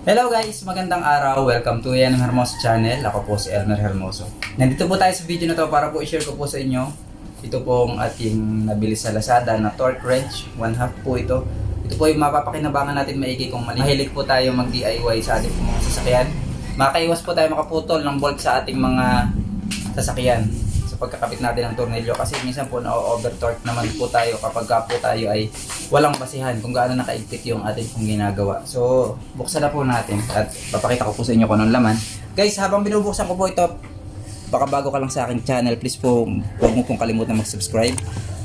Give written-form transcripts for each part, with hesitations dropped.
Hello guys! Magandang araw! Welcome to Yan Hermoso Channel. Ako po si Elmer Hermoso. Nandito po tayo sa video na to para po i-share ko po sa inyo. Ito pong ating nabili sa Lazada na torque wrench. 1/2 po ito. Ito po yung mapapakinabangan natin maigi kung mahilig po tayo mag-DIY sa ating mga sasakyan. Makaiwas po tayo makaputol ng bolt sa ating mga sasakyan sa pagkakabit natin ng tornilyo, kasi minsan po na-over torque naman po tayo kapag po tayo ay walang basihan kung gaano nakaigpit yung ating pong ginagawa. So buksan na po natin at papakita ko po sa inyo kung anong laman. Guys, habang binubuksan ko po ito, baka bago ka lang sa aking channel, please po huwag mo pong kalimutan mag-subscribe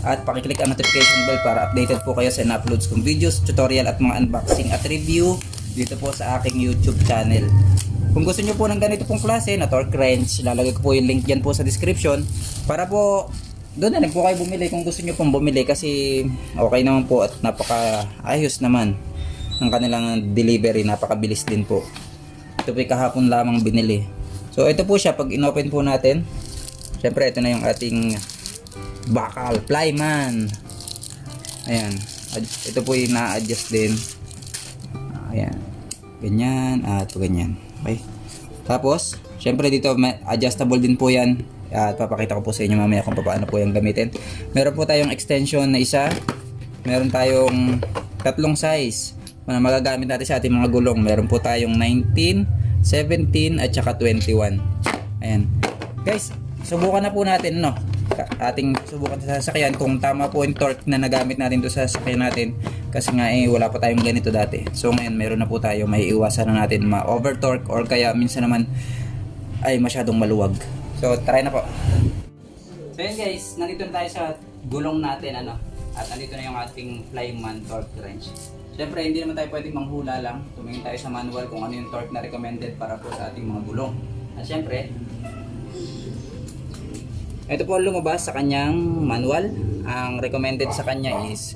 at pakiclick ang notification bell para updated po kayo sa na-uploads kong videos, tutorial at mga unboxing at review dito po sa aking YouTube channel. Kung gusto nyo po ng ganito pong klase na torque wrench, lalagay ko po yung link dyan po sa description para po doon na lang po kayo bumili kung gusto nyo pong bumili, kasi okay naman po at napaka ayos naman ng kanilang delivery, napakabilis din po. Ito po kahapon lamang binili. So ito po siya, pag inopen po natin, syempre ito na yung ating bakal, plyman. Ayan, ito po yung na-adjust din. Ayan, ganyan at ganyan. Okay. Tapos, syempre dito adjustable din po yan. At papakita ko po sa inyo mamaya kung paano po yung gamitin. Meron po tayong extension na isa. Meron tayong tatlong size na magagamit natin sa ating mga gulong. Meron po tayong 19, 17 at saka 21. Ayan. Guys, subukan na po natin, no? Ating subukan sa sasakyan kung tama po yung torque na nagamit natin to sa sasakyan natin, kasi nga wala pa tayong ganito dati. So ngayon meron na po tayo, may iwasan na natin ma-over torque or kaya minsan naman ay masyadong maluwag. So try na po. So yun guys, nandito na tayo sa gulong natin, ano, at nandito na yung ating Flyman torque wrench. Siyempre hindi naman tayo pwedeng manghula lang, tumingin tayo sa manual kung ano yung torque na recommended para po sa ating mga gulong. At siyempre ito po lumabas sa kanyang manual. Ang recommended sa kanya is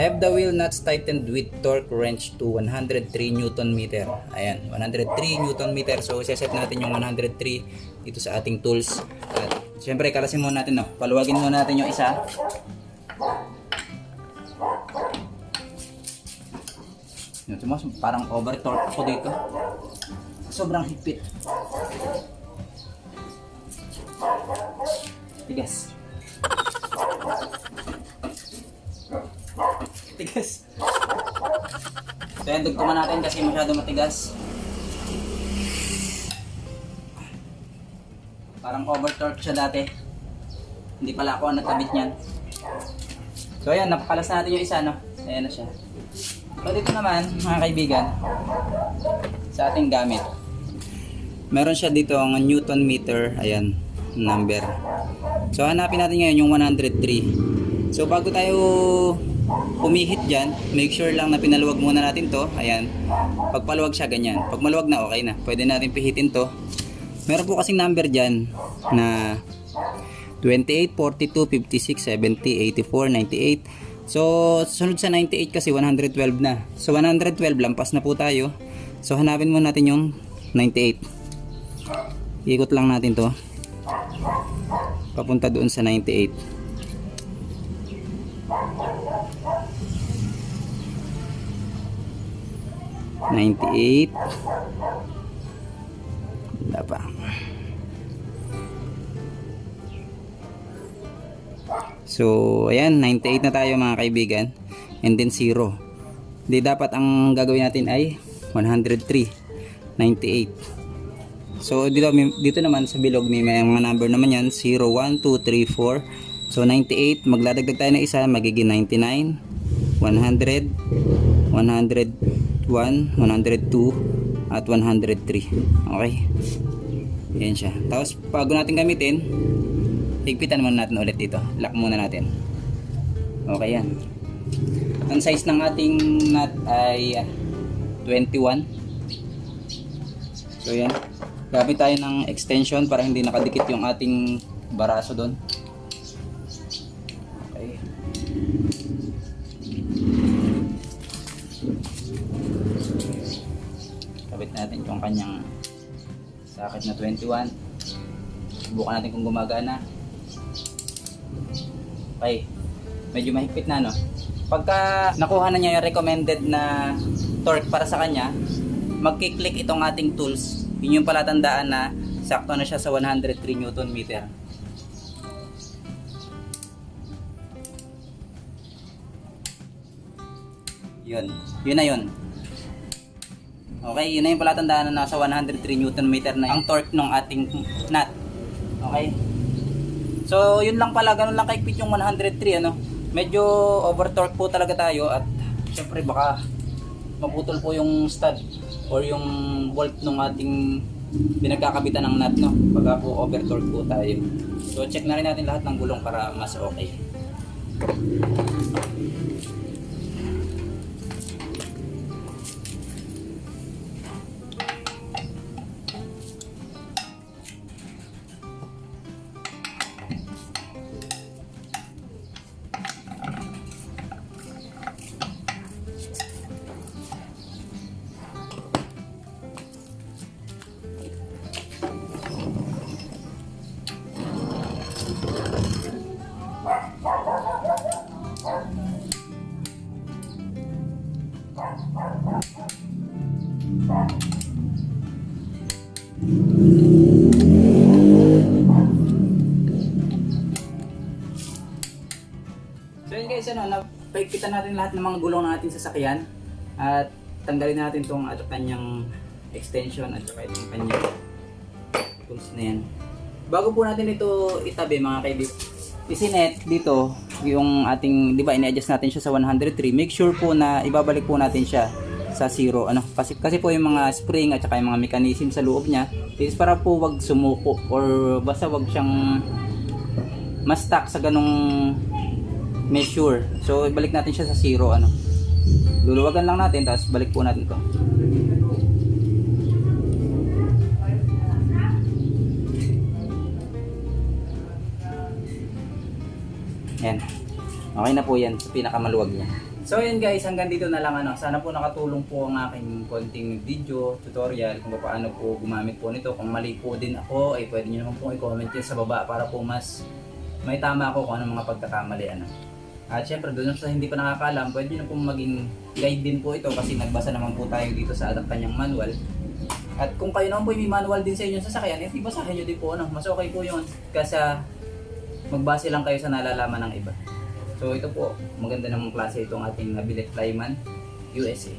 have the wheel nuts tightened with torque wrench to 103 Newton meter. Ayan, 103 Newton meter. So iseset natin yung 103 dito sa ating tools. At syempre kalasin muna natin, no? Paluwagin muna natin yung isa. Parang over torque ako dito. Sobrang higpit. Tigas. Tigas. So yan, dugtungan natin kasi masyado matigas. Parang over torque siya dati. Hindi pala ako ang nagkabit niyan. So ayan, napakalas natin yung isa, no? Ayan na siya. So dito naman, mga kaibigan, sa ating gamit, meron siya dito ang Newton meter. Ayan, number. So hanapin natin ngayon yung 103. So bago tayo pumihit dyan, make sure lang na pinaluwag muna natin to. Ayan, pag paluwag siya ganyan, pag maluwag na okay na, pwede natin pihitin to. Meron po kasing number dyan na 28, 42, 56, 70, 84, 98. So sunod sa 98 kasi 112 na. So 112 lampas na po tayo. So hanapin muna natin yung 98. Ikot lang natin to papunta doon sa 98. Wala pa. So ayan, 98 na tayo mga kaibigan, and then 0. Di dapat ang gagawin natin ay 103, 98. So dito naman sa bilog may mga number naman yan, 0, 1, 2, 3, 4. So 98, magladagdag tayo na isa, magiging 99, 100, 101, 102 at 103. Okay, yan siya. Tapos bago natin gamitin, higpitan muna natin ulit dito, lock muna natin. Okay yan. Ang size ng ating nut ay 21. So yan, gamit tayo ng extension para hindi nakadikit yung ating baraso doon. Okay. Kabit natin yung kanyang socket na 21. Subukan natin kung gumagana. Okay. Medyo mahigpit na, no? Pagka nakuha na niya yung recommended na torque para sa kanya, magkiklik itong ating tools. Yun yung palatandaan na sakto na siya sa 103 Newton meter. Yun na yun. Okay, yun na yung palatandaan na nasa 103 Newton meter na ang torque ng ating nut. Okay. So, yun lang pala, ganun lang kaikpit yung 103, ano. Medyo over torque po talaga tayo at syempre baka maputol po yung stud or yung bolt ng ating pinagkakabitan ng nut, no. Pagka po over torque po tayo. So, check na rin natin lahat ng gulong para mas okay. So yun guys, napaigpitan natin lahat ng mga gulong ng ating sasakyan at tanggalin natin itong kanyang extension at saka itong kanyang tools na yan. Bago po natin ito itabi mga kaibigan, isinet dito yung ating, di ba, ini-adjust natin siya sa 103. Make sure po na ibabalik po natin siya sa 0. Kasi po yung mga spring at saka yung mga mechanism sa loob niya is para po wag sumuko or basta wag siyang ma-stuck sa ganong measure. So ibalik natin siya sa 0, luluwagan lang natin tapos balik po natin to. Yan. Okay na po yan sa pinakamaluwag niya. So yun guys, hanggang dito na lang Sana po nakatulong po ang aking konting video tutorial kung paano po gumamit po nito. Kung mali po din ako, ay pwede niyo naman po i-comment yan sa baba para po mas may tama ako kung anong mga pagkakamali At syempre doon sa hindi pa nakakaalam, pwede niyo na po maging guide din po ito kasi nagbasa naman po tayo dito sa kanyang manual. At kung kayo naman po may manual din sa inyong sasakyan, basahin niyo din po mas okay po yun kasi magbase lang kayo sa nalalaman ng iba. So ito po, maganda namang klase itong ating Billet Flyman USA.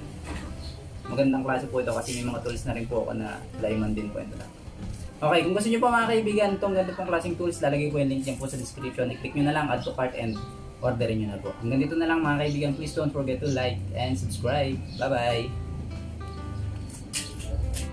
Magandang klase po ito kasi may mga tools na rin po ako na Flyman din po ito. Okay, kung gusto niyo po mga kaibigan itong ganito pong klaseng tools, lalagay ko yung link dyan po sa description. I-click nyo na lang, add to cart and orderin nyo na po. Hanggang dito na lang mga kaibigan, please don't forget to like and subscribe. Bye bye!